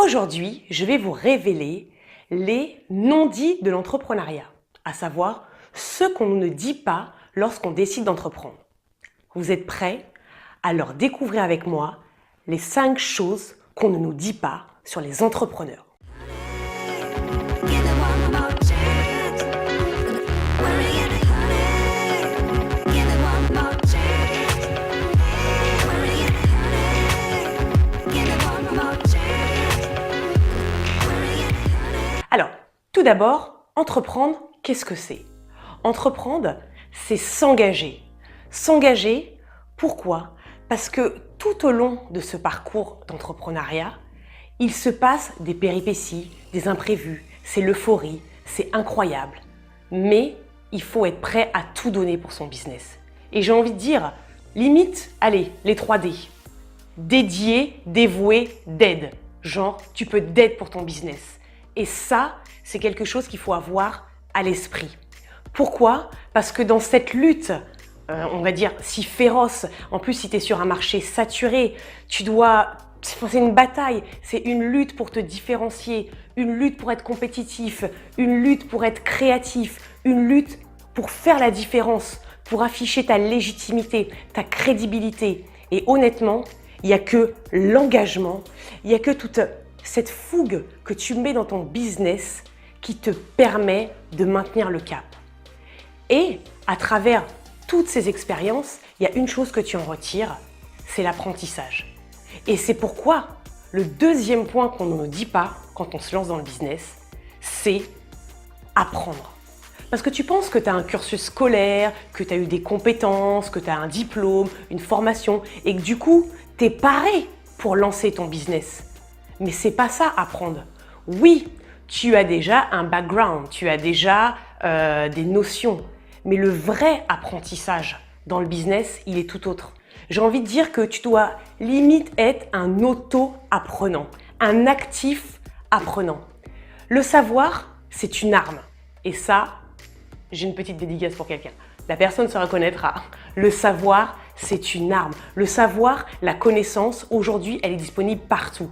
Aujourd'hui, je vais vous révéler les non-dits de l'entrepreneuriat, à savoir ce qu'on ne dit pas lorsqu'on décide d'entreprendre. Vous êtes prêts? Alors découvrez avec moi les 5 choses qu'on ne nous dit pas sur les entrepreneurs. Alors, tout d'abord, entreprendre, qu'est-ce que c'est? Entreprendre, c'est s'engager. S'engager, pourquoi? Parce que tout au long de ce parcours d'entrepreneuriat, il se passe des péripéties, des imprévus, c'est l'euphorie, c'est incroyable. Mais il faut être prêt à tout donner pour son business. Et j'ai envie de dire, limite, allez, les 3D. Dédié, dévoué, dead. Genre, tu peux dead pour ton business. Et ça, c'est quelque chose qu'il faut avoir à l'esprit. Pourquoi? Parce que dans cette lutte, on va dire si féroce, en plus si tu es sur un marché saturé, c'est une bataille, c'est une lutte pour te différencier, une lutte pour être compétitif, une lutte pour être créatif, une lutte pour faire la différence, pour afficher ta légitimité, ta crédibilité. Et honnêtement, il n'y a que l'engagement, il n'y a que toute cette fougue que tu mets dans ton business qui te permet de maintenir le cap. Et à travers toutes ces expériences, il y a une chose que tu en retires, c'est l'apprentissage. Et c'est pourquoi le deuxième point qu'on ne nous dit pas quand on se lance dans le business, c'est apprendre. Parce que tu penses que tu as un cursus scolaire, que tu as eu des compétences, que tu as un diplôme, une formation et que du coup, tu es paré pour lancer ton business. Mais c'est pas ça, apprendre. Oui, tu as déjà un background, tu as déjà des notions. Mais le vrai apprentissage dans le business, il est tout autre. J'ai envie de dire que tu dois limite être un auto-apprenant, un actif apprenant. Le savoir, c'est une arme. Et ça, j'ai une petite dédicace pour quelqu'un. La personne se reconnaîtra. Le savoir, c'est une arme. Le savoir, la connaissance, aujourd'hui, elle est disponible partout.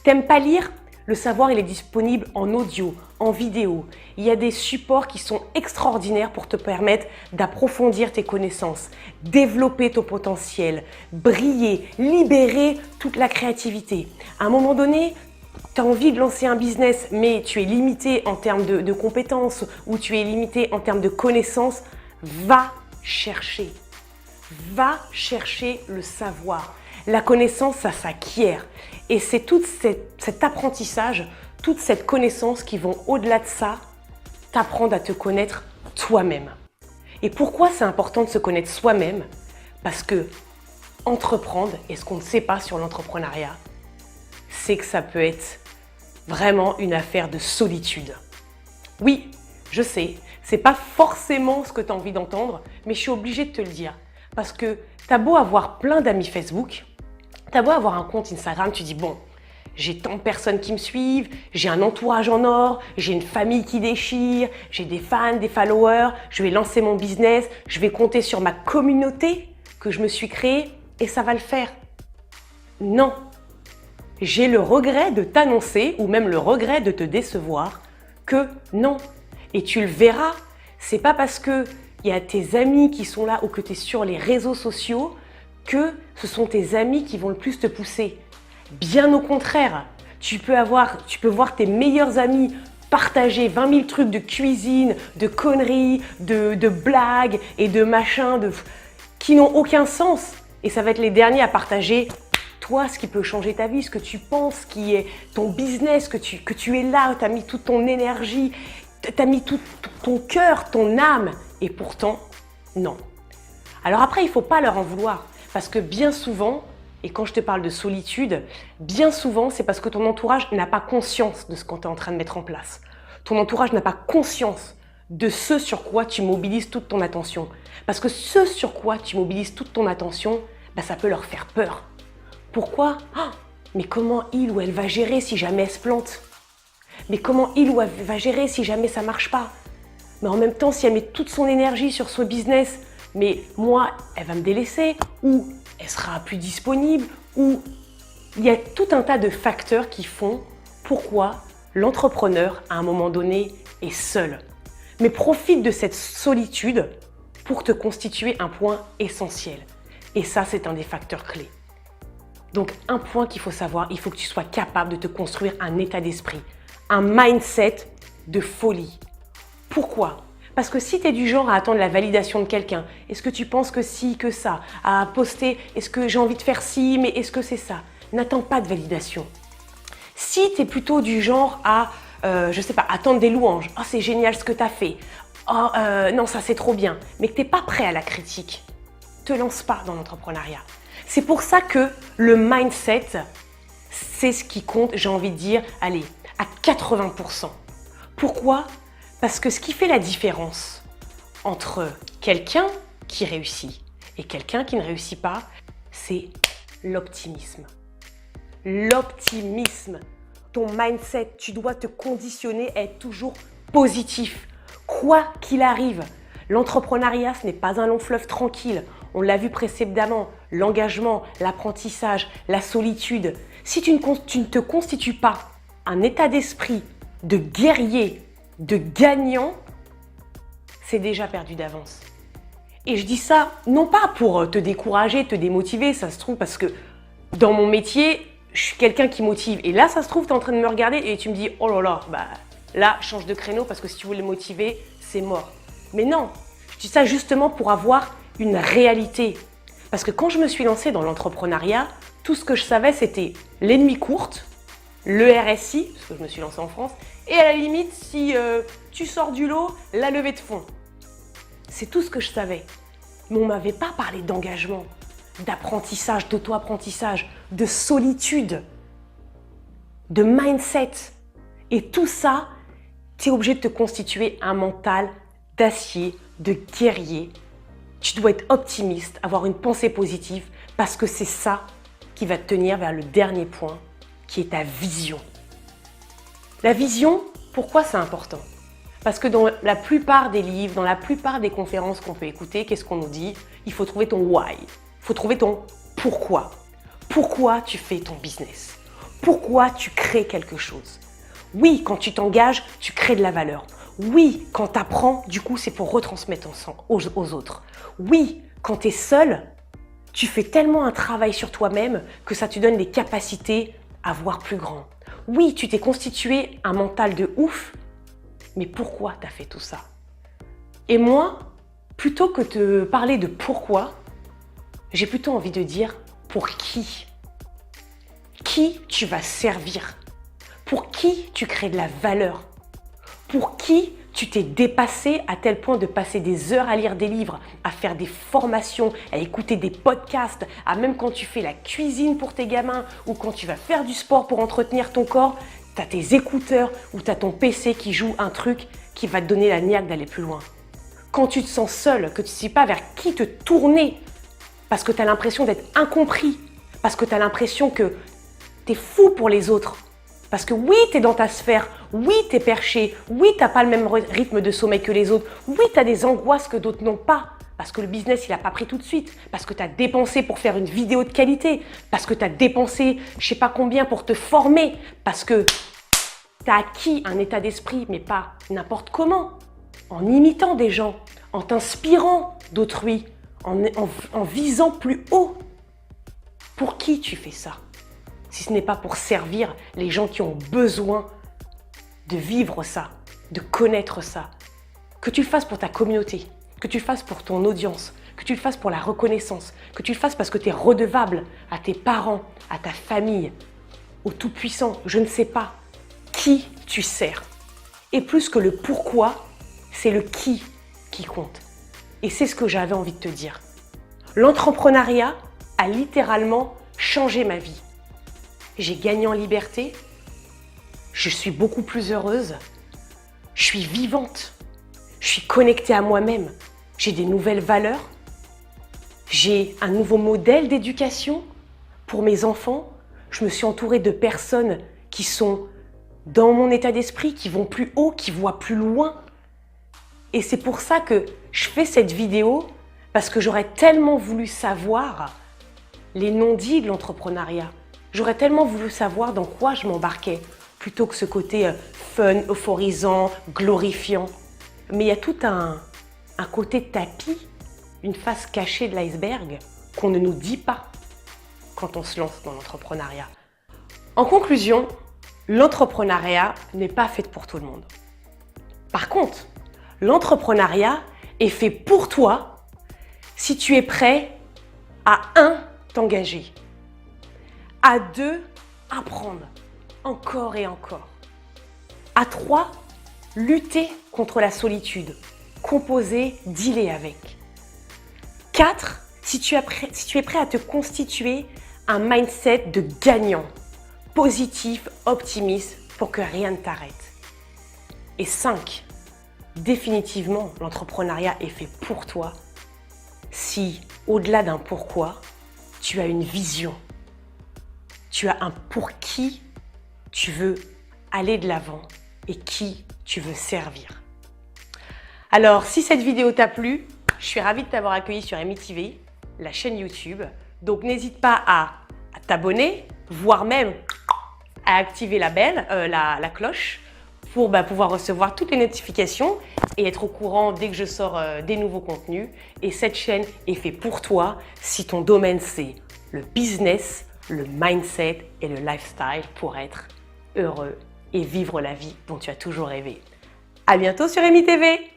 T'aimes pas lire? Le savoir, il est disponible en audio, en vidéo. Il y a des supports qui sont extraordinaires pour te permettre d'approfondir tes connaissances, développer ton potentiel, briller, libérer toute la créativité. À un moment donné, tu as envie de lancer un business, mais tu es limité en termes de compétences ou tu es limité en termes de connaissances, va chercher le savoir. La connaissance, ça s'acquiert. Et c'est tout cet apprentissage, toute cette connaissance qui vont au-delà de ça, t'apprendre à te connaître toi-même. Et pourquoi c'est important de se connaître soi-même? Parce que entreprendre, et ce qu'on ne sait pas sur l'entrepreneuriat, c'est que ça peut être vraiment une affaire de solitude. Oui, je sais, c'est pas forcément ce que tu as envie d'entendre, mais je suis obligée de te le dire. Parce que tu as beau avoir plein d'amis Facebook, tu as beau avoir un compte Instagram, tu dis bon, j'ai tant de personnes qui me suivent, j'ai un entourage en or, j'ai une famille qui déchire, j'ai des fans, des followers, je vais lancer mon business, je vais compter sur ma communauté que je me suis créée et ça va le faire. Non, j'ai le regret de t'annoncer ou même le regret de te décevoir que non. Et tu le verras, c'est pas parce que il y a tes amis qui sont là ou que tu es sur les réseaux sociaux que ce sont tes amis qui vont le plus te pousser. Bien au contraire, tu peux voir tes meilleurs amis partager 20 000 trucs de cuisine, de conneries, de blagues et de machins qui n'ont aucun sens. Et ça va être les derniers à partager toi, ce qui peut changer ta vie, ce que tu penses qui est ton business, que tu es là, tu as mis toute ton énergie, tu as mis tout ton cœur, ton âme. Et pourtant, non. Alors après, il ne faut pas leur en vouloir. Parce que bien souvent, et quand je te parle de solitude, bien souvent, c'est parce que ton entourage n'a pas conscience de ce qu'on est en train de mettre en place. Ton entourage n'a pas conscience de ce sur quoi tu mobilises toute ton attention. Parce que ce sur quoi tu mobilises toute ton attention, ça peut leur faire peur. Pourquoi? Mais comment il ou elle va gérer si jamais elle se plante? Mais comment il ou elle va gérer si jamais ça ne marche pas? Mais en même temps, si elle met toute son énergie sur ce business, mais moi, elle va me délaisser, ou elle sera plus disponible, ou il y a tout un tas de facteurs qui font pourquoi l'entrepreneur, à un moment donné, est seul. Mais profite de cette solitude pour te constituer un point essentiel. Et ça, c'est un des facteurs clés. Donc, un point qu'il faut savoir, il faut que tu sois capable de te construire un état d'esprit, un mindset de folie. Pourquoi ? Parce que si tu es du genre à attendre la validation de quelqu'un, est-ce que tu penses que si, que ça, à poster, est-ce que j'ai envie de faire ci, mais est-ce que c'est ça ? N'attends pas de validation. Si tu es plutôt du genre à, attendre des louanges, « Oh, c'est génial ce que tu as fait. Oh, non, ça c'est trop bien. » Mais que tu n'es pas prêt à la critique, te lance pas dans l'entrepreneuriat. C'est pour ça que le mindset, c'est ce qui compte, j'ai envie de dire, allez, à 80%. Pourquoi ? Parce que ce qui fait la différence entre quelqu'un qui réussit et quelqu'un qui ne réussit pas, c'est l'optimisme. L'optimisme. Ton mindset, tu dois te conditionner à être toujours positif. Quoi qu'il arrive, l'entrepreneuriat, ce n'est pas un long fleuve tranquille. On l'a vu précédemment, l'engagement, l'apprentissage, la solitude. Si tu ne te constitues pas un état d'esprit de guerrier, de gagnant, c'est déjà perdu d'avance. Et je dis ça non pas pour te décourager, te démotiver, ça se trouve parce que dans mon métier, je suis quelqu'un qui motive. Et là, ça se trouve, tu es en train de me regarder et tu me dis « Oh là là, là, change de créneau parce que si tu veux les motiver, c'est mort. » Mais non, je dis ça justement pour avoir une réalité. Parce que quand je me suis lancée dans l'entrepreneuriat, tout ce que je savais, c'était les nuits courtes, le RSI, parce que je me suis lancée en France, et à la limite, si tu sors du lot, la levée de fonds. C'est tout ce que je savais. Mais on ne m'avait pas parlé d'engagement, d'apprentissage, d'auto-apprentissage, de solitude, de mindset. Et tout ça, tu es obligé de te constituer un mental d'acier, de guerrier. Tu dois être optimiste, avoir une pensée positive, parce que c'est ça qui va te tenir vers le dernier point, qui est ta vision. La vision, pourquoi c'est important ? Parce que dans la plupart des livres, dans la plupart des conférences qu'on peut écouter, qu'est-ce qu'on nous dit ? Il faut trouver ton why, il faut trouver ton pourquoi. Pourquoi tu fais ton business ? Pourquoi tu crées quelque chose ? Oui, quand tu t'engages, tu crées de la valeur. Oui, quand tu apprends, du coup, c'est pour retransmettre aux autres. Oui, quand tu es seul, tu fais tellement un travail sur toi-même que ça te donne les capacités à voir plus grand. Oui, tu t'es constitué un mental de ouf, mais pourquoi tu as fait tout ça ? Et moi, plutôt que de parler de pourquoi, j'ai plutôt envie de dire pour qui ? Qui tu vas servir ? Pour qui tu crées de la valeur ? Pour qui tu t'es dépassé à tel point de passer des heures à lire des livres, à faire des formations, à écouter des podcasts, à même quand tu fais la cuisine pour tes gamins ou quand tu vas faire du sport pour entretenir ton corps, tu as tes écouteurs ou tu as ton PC qui joue un truc qui va te donner la niaque d'aller plus loin. Quand tu te sens seul, que tu ne sais pas vers qui te tourner, parce que tu as l'impression d'être incompris, parce que tu as l'impression que tu es fou pour les autres, parce que oui, tu es dans ta sphère, oui, tu es perché, oui, tu n'as pas le même rythme de sommeil que les autres, oui, tu as des angoisses que d'autres n'ont pas, parce que le business, il n'a pas pris tout de suite, parce que tu as dépensé pour faire une vidéo de qualité, parce que tu as dépensé je ne sais pas combien pour te former, parce que tu as acquis un état d'esprit, mais pas n'importe comment, en imitant des gens, en t'inspirant d'autrui, en visant plus haut. Pour qui tu fais ça ? Si ce n'est pas pour servir les gens qui ont besoin de vivre ça, de connaître ça. Que tu le fasses pour ta communauté, que tu le fasses pour ton audience, que tu le fasses pour la reconnaissance, que tu le fasses parce que tu es redevable à tes parents, à ta famille, au Tout-Puissant, je ne sais pas. Qui tu sers ? Et plus que le pourquoi, c'est le qui compte. Et c'est ce que j'avais envie de te dire. L'entrepreneuriat a littéralement changé ma vie. J'ai gagné en liberté, je suis beaucoup plus heureuse, je suis vivante, je suis connectée à moi-même, j'ai des nouvelles valeurs, j'ai un nouveau modèle d'éducation pour mes enfants, je me suis entourée de personnes qui sont dans mon état d'esprit, qui vont plus haut, qui voient plus loin. Et c'est pour ça que je fais cette vidéo, parce que j'aurais tellement voulu savoir les non-dits de l'entrepreneuriat. J'aurais tellement voulu savoir dans quoi je m'embarquais plutôt que ce côté fun, euphorisant, glorifiant. Mais il y a tout un côté tapis, une face cachée de l'iceberg qu'on ne nous dit pas quand on se lance dans l'entrepreneuriat. En conclusion, l'entrepreneuriat n'est pas fait pour tout le monde. Par contre, l'entrepreneuriat est fait pour toi si tu es prêt à 1. T'engager, à 2. Apprendre encore et encore, à 3. Lutter contre la solitude, composer, dealer avec, 4. Si tu es prêt à te constituer un mindset de gagnant, positif, optimiste pour que rien ne t'arrête, et 5. Définitivement, l'entrepreneuriat est fait pour toi si, au-delà d'un pourquoi, tu as une vision, tu as un pour qui tu veux aller de l'avant et qui tu veux servir. Alors, si cette vidéo t'a plu, je suis ravie de t'avoir accueilli sur MeTV, la chaîne YouTube. Donc, n'hésite pas à t'abonner, voire même à activer la cloche pour pouvoir recevoir toutes les notifications et être au courant dès que je sors des nouveaux contenus. Et cette chaîne est faite pour toi si ton domaine c'est le business, le mindset et le lifestyle pour être heureux et vivre la vie dont tu as toujours rêvé. À bientôt sur MeTV!